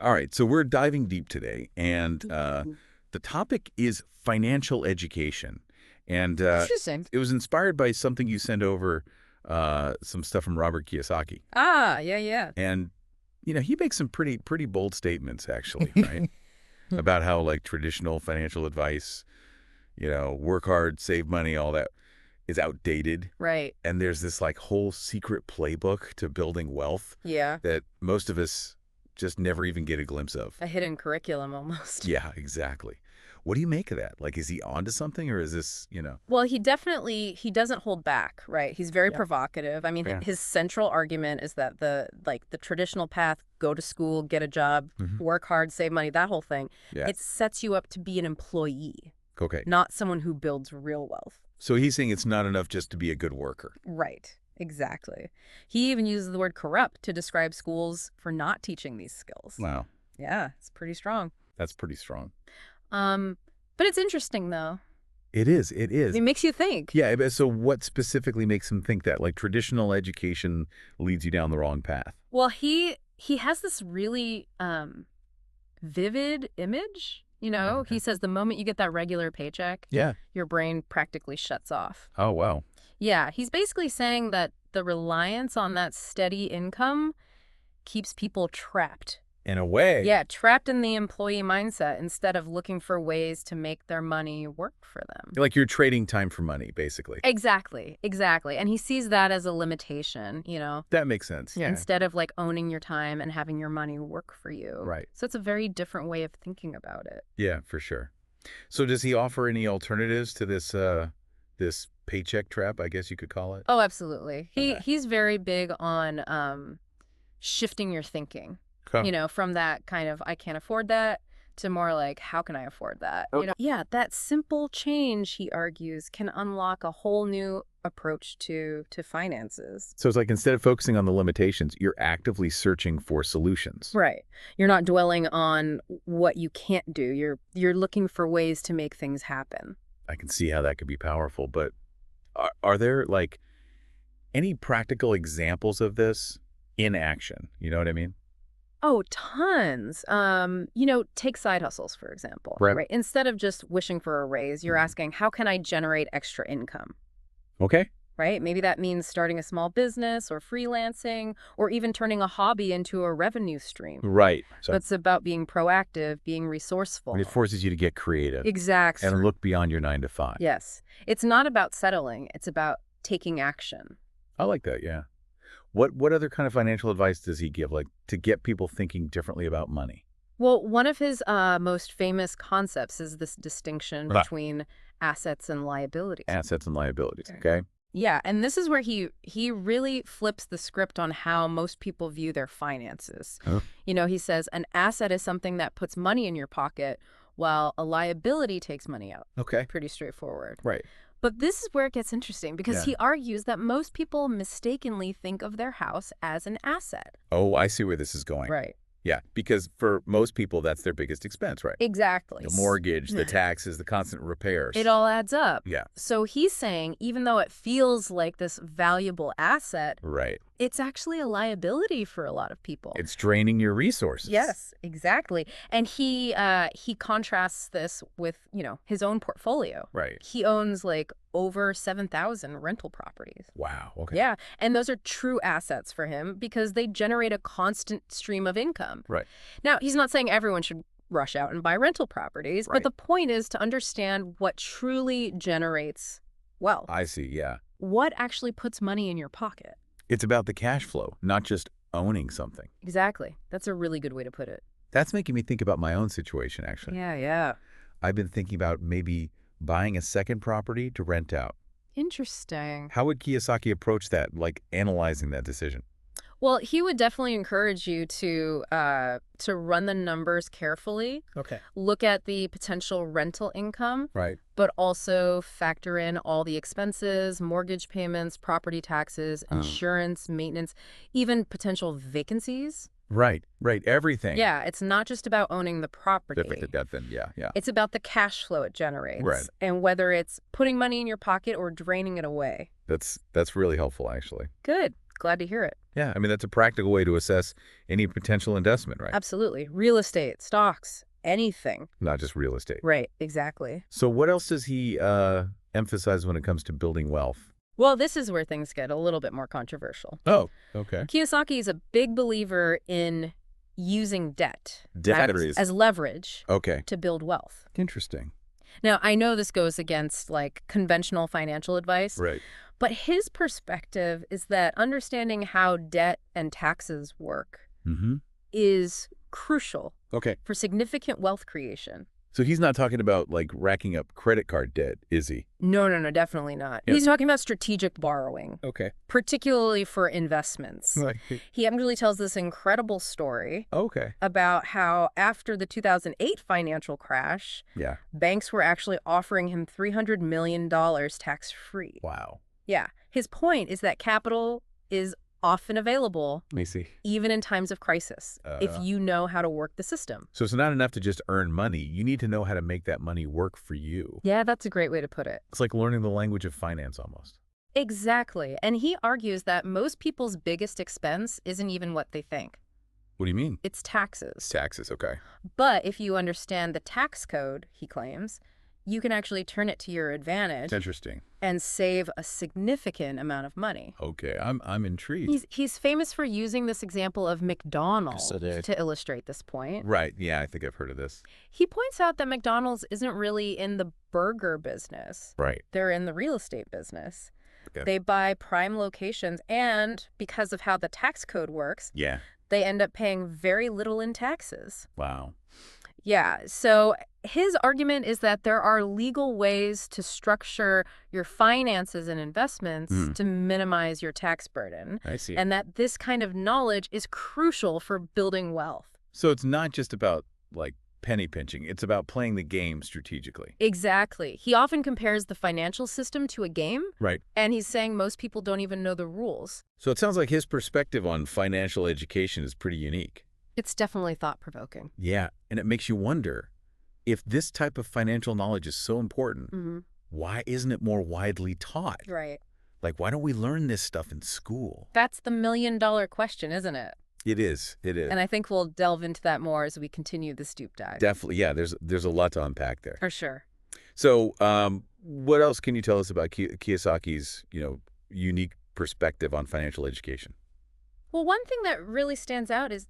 All right, so we're diving deep today, and the topic is financial education. And Interesting. it was inspired by something you sent over, some stuff from Robert Kiyosaki. Ah, yeah, yeah. And, he makes some pretty bold statements, actually, right? About how, like, traditional financial advice, work hard, save money, all that is outdated. Right. And there's this, like, whole secret playbook to building wealth Yeah. that most of us just never even get a glimpse of. A hidden curriculum almost. Yeah, exactly. What do you make of that? Like, is he onto something, or is this? Well, he doesn't hold back, right? He's very Yeah. provocative. I mean, Yeah. his central argument is that the traditional path, go to school, get a job, Mhm. work hard, save money, that whole thing, Yeah. it sets you up to be an employee, Okay. not someone who builds real wealth. So he's saying it's not enough just to be a good worker. Right. Exactly. He even uses the word corrupt to describe schools for not teaching these skills. Wow. Yeah, it's pretty strong. That's pretty strong. But it's interesting though. It is. It is. It makes you think. Yeah. So what specifically makes him think that? Like, traditional education leads you down the wrong path. Well, he has this really vivid image. Okay. He says the moment you get that regular paycheck, Yeah. your brain practically shuts off. Oh, wow. Yeah, he's basically saying that the reliance on that steady income keeps people trapped. In a way. Yeah, trapped in the employee mindset instead of looking for ways to make their money work for them. Like, you're trading time for money, basically. Exactly, exactly. And he sees that as a limitation, That makes sense. Yeah. instead of like owning your time and having your money work for you. Right. So it's a very different way of thinking about it. Yeah, for sure. So does he offer any alternatives to this paycheck trap, I guess you could call it? Oh, absolutely. Okay. He's very big on shifting your thinking, Huh. from that kind of I can't afford that to more like how can I afford that? Oh. Yeah, that simple change, he argues, can unlock a whole new approach to finances. So it's like, instead of focusing on the limitations, you're actively searching for solutions. Right. You're not dwelling on what you can't do. You're looking for ways to make things happen. I can see how that could be powerful, but are there, like, any practical examples of this in action? You know what I mean? Oh, tons. Take side hustles, for example. Right. Instead of just wishing for a raise, you're Mhm. asking, how can I generate extra income? Okay. Right? Maybe that means starting a small business or freelancing or even turning a hobby into a revenue stream. Right. So But it's about being proactive, being resourceful. it forces you to get creative Exactly. and look beyond your 9 to 5. Yes. It's not about settling. It's about taking action. I like that. Yeah. What other kind of financial advice does he give, like, to get people thinking differently about money? Well, one of his most famous concepts is this distinction Right. between assets and liabilities. Assets and liabilities. Okay. Yeah, and this is where he really flips the script on how most people view their finances. Huh? He says an asset is something that puts money in your pocket, while a liability takes money out. Okay. Pretty straightforward. Right. But this is where it gets interesting because Yeah. he argues that most people mistakenly think of their house as an asset. Oh, I see where this is going. Right. Yeah, because for most people, that's their biggest expense, right? Exactly. The mortgage, the taxes, the constant repairs. It all adds up. Yeah. So he's saying even though it feels like this valuable asset, Right. it's actually a liability for a lot of people. It's draining your resources. Yes, exactly. And he contrasts this with, his own portfolio. Right. He owns like over 7,000 rental properties. Wow. Okay. Yeah, and those are true assets for him because they generate a constant stream of income. Right. Now, he's not saying everyone should rush out and buy rental properties, Right. but the point is to understand what truly generates wealth. I see. Yeah. What actually puts money in your pocket? It's about the cash flow, not just owning something. Exactly. That's a really good way to put it. That's making me think about my own situation, actually. Yeah. I've been thinking about maybe buying a second property to rent out. Interesting. How would Kiyosaki approach that, like analyzing that decision? Well, he would definitely encourage you to run the numbers carefully, Okay. look at the potential rental income, Right. but also factor in all the expenses, mortgage payments, property taxes, insurance, maintenance, even potential vacancies. Right. Everything. Yeah, it's not just about owning the property. Different debt then. Yeah. It's about the cash flow it generates. Right. And whether it's putting money in your pocket or draining it away. That's really helpful, actually. Good. Glad to hear it. Yeah, I mean, that's a practical way to assess any potential investment, right? Absolutely. Real estate, stocks, anything. Not just real estate. Right, exactly. So what else does he emphasize when it comes to building wealth? Well, this is where things get a little bit more controversial. Oh, okay. Kiyosaki is a big believer in using debt Batteries. as leverage Okay. to build wealth. Interesting. Now, I know this goes against like conventional financial advice, Right. but his perspective is that understanding how debt and taxes work Mm-hmm. is crucial Okay. for significant wealth creation. So he's not talking about, like, racking up credit card debt, is he? No, definitely not. Yeah. He's talking about strategic borrowing, Okay. particularly for investments. Right. He actually tells this incredible story Okay. about how after the 2008 financial crash, Yeah. banks were actually offering him $300 million tax-free. Wow. Yeah. His point is that capital is often available Let me see. even in times of crisis if you know how to work the system. So it's not enough to just earn money. You need to know how to make that money work for you. Yeah, that's a great way to put it. It's like learning the language of finance almost. Exactly. And he argues that most people's biggest expense isn't even what they think. What do you mean? It's taxes. Taxes, okay. But if you understand the tax code, he claims, you can actually turn it to your advantage It's interesting. and save a significant amount of money. Okay, I'm intrigued. He's famous for using this example of McDonald's So did. to illustrate this point. Right, yeah, I think I've heard of this. He points out that McDonald's isn't really in the burger business. Right. They're in the real estate business. Okay. They buy prime locations, and because of how the tax code works, Yeah. they end up paying very little in taxes. Wow. Yeah, so his argument is that there are legal ways to structure your finances and investments to minimize your tax burden, I see. and that this kind of knowledge is crucial for building wealth. So it's not just about, like, penny pinching. It's about playing the game strategically. Exactly. He often compares the financial system to a game, Right. and he's saying most people don't even know the rules. So it sounds like his perspective on financial education is pretty unique. It's definitely thought-provoking. Yeah, and it makes you wonder, if this type of financial knowledge is so important, why isn't it more widely taught? Right. Like, why don't we learn this stuff in school? That's the million-dollar question, isn't it? It is. It is. And I think we'll delve into that more as we continue this deep dive. Definitely. Yeah, there's a lot to unpack there. For sure. So what else can you tell us about Kiyosaki's, unique perspective on financial education? Well, one thing that really stands out is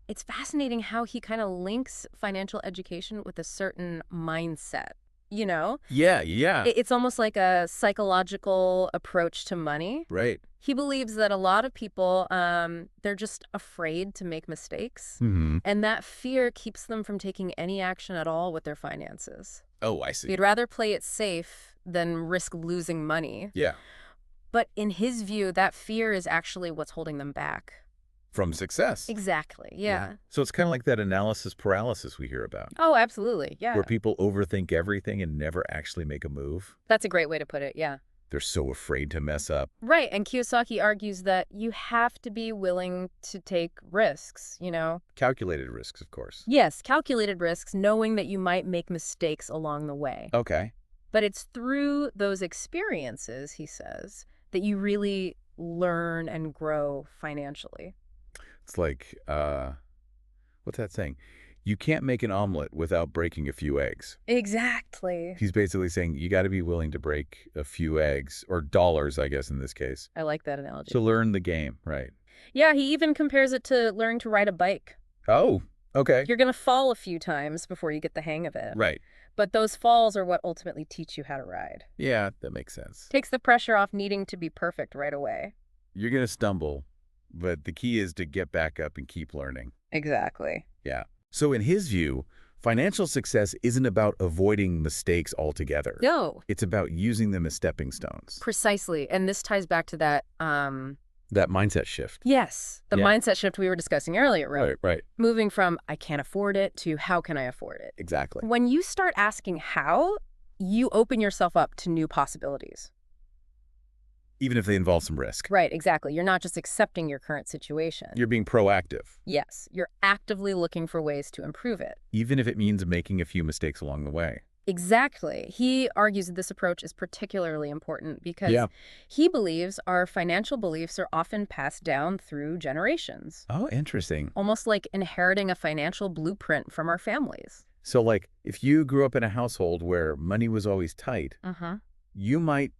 it's fascinating how he kind of links financial education with a certain mindset, Yeah. It's almost like a psychological approach to money. Right. He believes that a lot of people, they're just afraid to make mistakes. Mm-hmm. And that fear keeps them from taking any action at all with their finances. Oh, I see. They'd rather play it safe than risk losing money. Yeah. But in his view, that fear is actually what's holding them back. From success. Exactly, yeah. So it's kind of like that analysis paralysis we hear about, Oh, absolutely, yeah. where people overthink everything and never actually make a move. That's a great way to put it, yeah. They're so afraid to mess up. Right, and Kiyosaki argues that you have to be willing to take risks, Calculated risks, of course. Yes, calculated risks, knowing that you might make mistakes along the way. Okay. But it's through those experiences, he says, that you really learn and grow financially. It's like, what's that saying? You can't make an omelet without breaking a few eggs. Exactly. He's basically saying you got to be willing to break a few eggs, or dollars, I guess, in this case, I like that analogy. to learn the game, right? Yeah, he even compares it to learning to ride a bike. Oh, okay. You're going to fall a few times before you get the hang of it. Right. But those falls are what ultimately teach you how to ride. Yeah, that makes sense. Takes the pressure off needing to be perfect right away. You're going to stumble, but the key is to get back up and keep learning. Exactly. Yeah. So in his view, financial success isn't about avoiding mistakes altogether. No. It's about using them as stepping stones. Precisely. And this ties back to that, That mindset shift. yes, the Yeah. mindset shift we were discussing earlier, right? Right. Moving from I can't afford it to how can I afford it? Exactly. When you start asking how, you open yourself up to new possibilities. Even if they involve some risk. Right, exactly. You're not just accepting your current situation. You're being proactive, Yes, you're actively looking for ways to improve it. even if it means making a few mistakes along the way. Exactly. He argues that this approach is particularly important because Yeah. he believes our financial beliefs are often passed down through generations, Oh, interesting. almost like inheriting a financial blueprint from our families. So, like, if you grew up in a household where money was always tight, Uh-huh. you might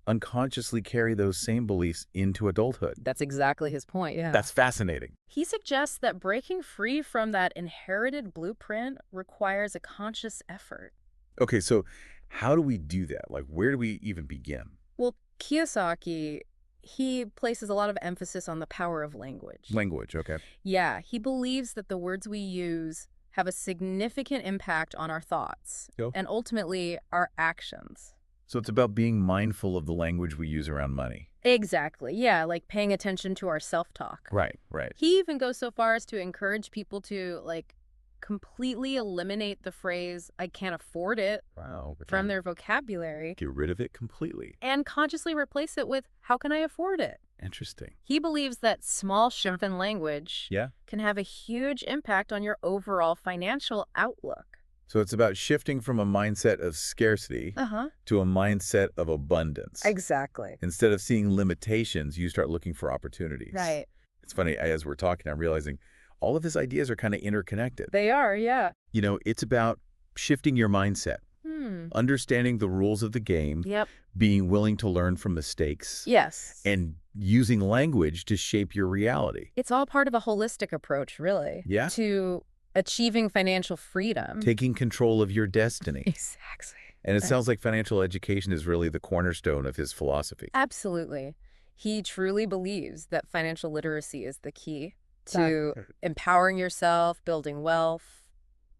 unconsciously carry those same beliefs into adulthood. That's exactly his point, yeah. That's fascinating. He suggests that breaking free from that inherited blueprint requires a conscious effort. Okay, so how do we do that? Like, where do we even begin? Well, Kiyosaki, he places a lot of emphasis on the power of language. Language, okay. Yeah, he believes that the words we use have a significant impact on our thoughts Yo. and ultimately our actions. So it's about being mindful of the language we use around money. Exactly. Yeah, like paying attention to our self-talk. Right, right. He even goes so far as to encourage people to, like, completely eliminate the phrase, I can't afford it, Wow. from their vocabulary Get rid of it completely. and consciously replace it with, how can I afford it? Interesting. He believes that small shift in language Yeah. can have a huge impact on your overall financial outlook. So it's about shifting from a mindset of scarcity Uh-huh. to a mindset of abundance. Exactly. Instead of seeing limitations, you start looking for opportunities. Right. It's funny, as we're talking, I'm realizing all of his ideas are kind of interconnected. They are, yeah. You know, it's about shifting your mindset, Hmm. understanding the rules of the game, Yep. being willing to learn from mistakes, Yes. and using language to shape your reality. It's all part of a holistic approach, really. Yeah. To achieving financial freedom. Taking control of your destiny. Exactly. And it sounds like financial education is really the cornerstone of his philosophy. Absolutely. He truly believes that financial literacy is the key to empowering yourself, building wealth.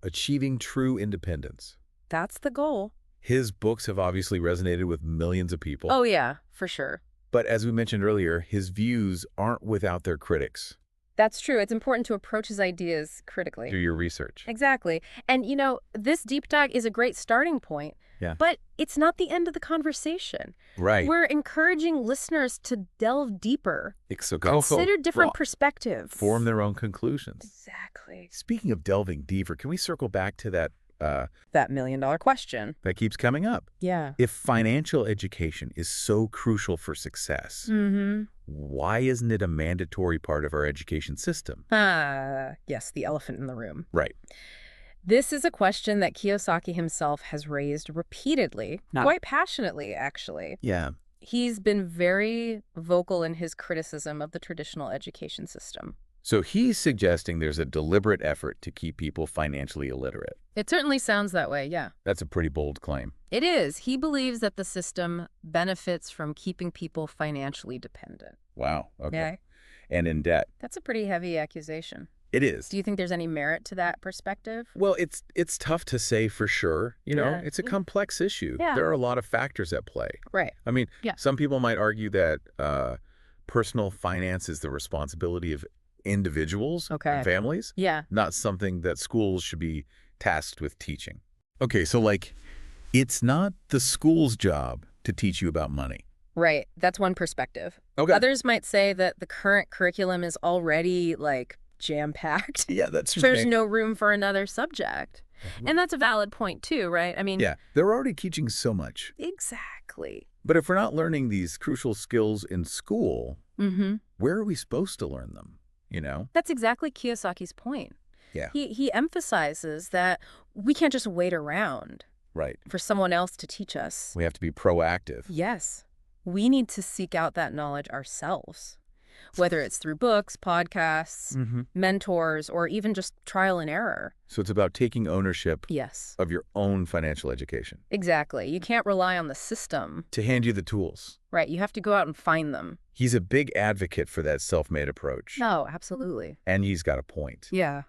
Achieving true independence. That's the goal. His books have obviously resonated with millions of people. Oh, yeah, for sure. But as we mentioned earlier, his views aren't without their critics. That's true. It's important to approach his ideas critically. Do your research. Exactly. And, you know, this deep dive is a great starting point. Yeah. But it's not the end of the conversation. Right. We're encouraging listeners to delve deeper, So consider different perspectives. form their own conclusions. Exactly. Speaking of delving deeper, can we circle back to that That million-dollar question. that keeps coming up? Yeah. If financial education is so crucial for success, Mm-hmm. why isn't it a mandatory part of our education system? Yes, the elephant in the room. Right. This is a question that Kiyosaki himself has raised repeatedly, quite passionately, actually. Yeah. He's been very vocal in his criticism of the traditional education system. So he's suggesting there's a deliberate effort to keep people financially illiterate. It certainly sounds that way, yeah. That's a pretty bold claim. It is. He believes that the system benefits from keeping people financially dependent. Wow. Okay. Yeah. And in debt. That's a pretty heavy accusation. It is. Do you think there's any merit to that perspective? Well, it's tough to say for sure. You know, Yeah. it's a complex issue. Yeah. There are a lot of factors at play. Right. I mean, Yeah. some people might argue that personal finance is the responsibility of individuals and families, Yeah. not something that schools should be tasked with teaching. Okay, so like, it's not the school's job to teach you about money. Right. That's one perspective. Okay. Others might say that the current curriculum is already, like, jam-packed. Yeah, that's true. There's no room for another subject. And that's a valid point, too, right? I mean, Yeah, they're already teaching so much. exactly. But if we're not learning these crucial skills in school, Mm-hmm. where are we supposed to learn them? You know? That's exactly Kiyosaki's point. Yeah. He emphasizes that we can't just wait around Right. for someone else to teach us. We have to be proactive. Yes. We need to seek out that knowledge ourselves, whether it's through books, podcasts, mentors, or even just trial and error. So it's about taking ownership Yes. of your own financial education Exactly. You can't rely on the system, to hand you the tools. right? You have to go out and find them. He's a big advocate for that self-made approach. No, absolutely. And he's got a point. Yeah.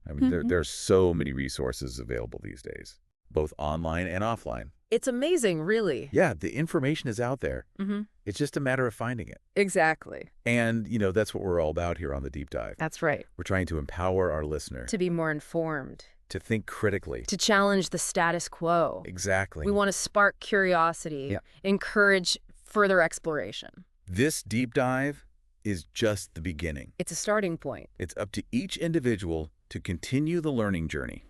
I mean, there's so many resources available these days, both online and offline. It's amazing, really. Yeah, the information is out there. Mm-hmm. It's just a matter of finding it. Exactly. And, you know, that's what we're all about here on The Deep Dive. That's right. We're trying to empower our listener To be more informed, to think critically. to challenge the status quo. Exactly. We want to spark curiosity, encourage further exploration. This deep dive is just the beginning. It's a starting point. It's up to each individual to continue the learning journey.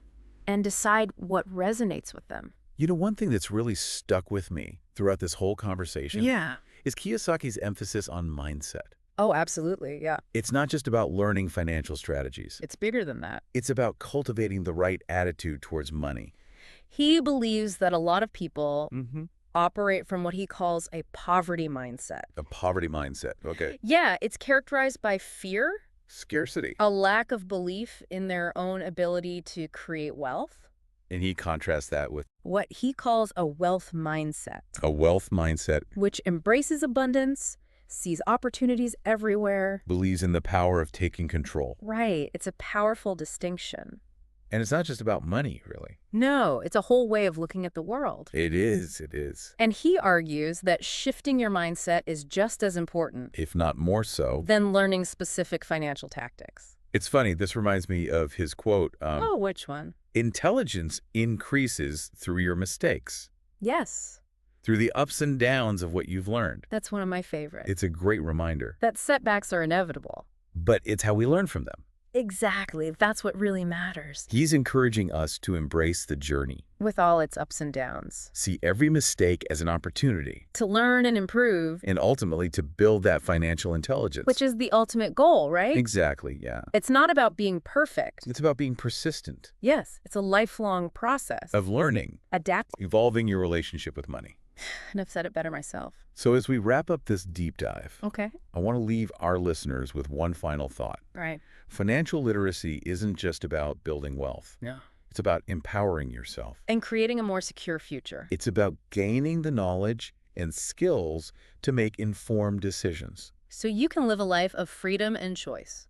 And decide what resonates with them. One thing that's really stuck with me throughout this whole conversation Yeah. is Kiyosaki's emphasis on mindset. Oh, absolutely. Yeah. It's not just about learning financial strategies. It's bigger than that. It's about cultivating the right attitude towards money. He believes that a lot of people Mm-hmm. operate from what he calls a poverty mindset. A poverty mindset. Okay. Yeah, it's characterized by fear, Scarcity. a lack of belief in their own ability to create wealth, And he contrasts that with what he calls a wealth mindset, a wealth mindset, which embraces abundance, sees opportunities everywhere. believes in the power of taking control. Right, it's a powerful distinction. And it's not just about money, really. No, it's a whole way of looking at the world. It is. It is. And he argues that shifting your mindset is just as important If not more so. than learning specific financial tactics. It's funny. This reminds me of his quote, Oh, which one? intelligence increases through your mistakes, Yes, through the ups and downs of what you've learned. that's one of my favorites. It's a great reminder. That setbacks are inevitable. But it's how we learn from them. Exactly. That's what really matters. He's encouraging us to embrace the journey, With all its ups and downs. see every mistake as an opportunity, To learn and improve, and ultimately to build that financial intelligence. which is the ultimate goal, right? Exactly, yeah. It's not about being perfect. It's about being persistent, Yes, it's a lifelong process. of learning, Adapting. evolving your relationship with money. And I've said it better myself. So as we wrap up this deep dive, Okay. I want to leave our listeners with one final thought. Right. Financial literacy isn't just about building wealth. Yeah. It's about empowering yourself. And creating a more secure future. It's about gaining the knowledge and skills to make informed decisions. So you can live a life of freedom and choice.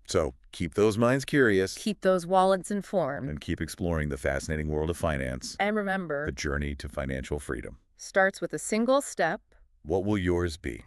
So keep those minds curious Keep those wallets informed. and keep exploring the fascinating world of finance, And remember, the journey to financial freedom. starts with a single step. What will yours be?